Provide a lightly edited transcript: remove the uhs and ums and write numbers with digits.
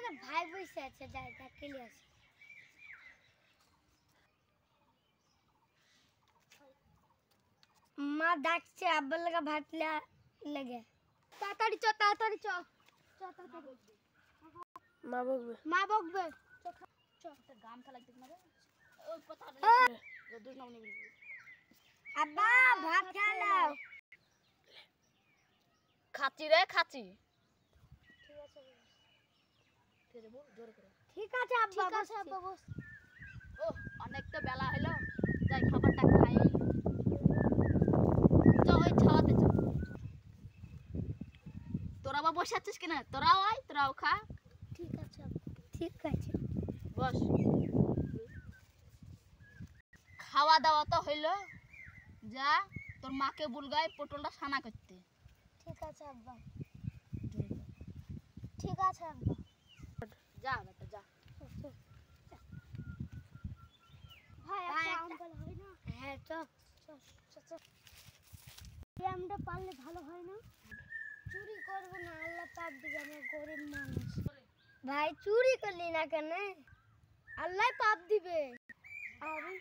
ওখানে ভাই বসে আছে, যাই খেলে আসি। মা ডাকছে, আব্বার লাগা ভাত লেগে। তাড়াতাড়ি চ, তাড়াতাড়ি চ, তাড়াতাড়ি। মা বকবে, মা বকবে। গান খেলা দেখ না রে, ওই কথা দুই নাম নিবি। আব্বা ভাত খেলাও। খাচ্ছি রে, খাচ্ছি। ঠিক আছে, ঠিক আছে, বল জোরে করে। ঠিক আছে আব্বা, ঠিক আছে আব্বা বস। ও অনেক তো বেলা হলো, যাই খাবারটা খাই। তো ওই ছাওয়াতে চ। তোরা বা বসে আছিস কিনা? তোরাও আয়, তোরাও খা। ঠিক আছে আব্বা, ঠিক আছে। বস। খাওয়া দাওয়া তো হইলো, যা তোর মাকে বুলগায় পটলটা সানা করতে। ঠিক আছে আব্বা, ঠিক আছে আব্বা। যা বেটা যা। ভাই একটা আম পালে হয় না? হ্যাঁ চল চল চল। এই আমটা পারলে ভালো হয় না? চুরি করব না, আল্লাহ পাপ দিবে, আমি গরিব মানুষ। ভাই চুরি করলি না কেন? আল্লাহ পাপ দিবে। আমি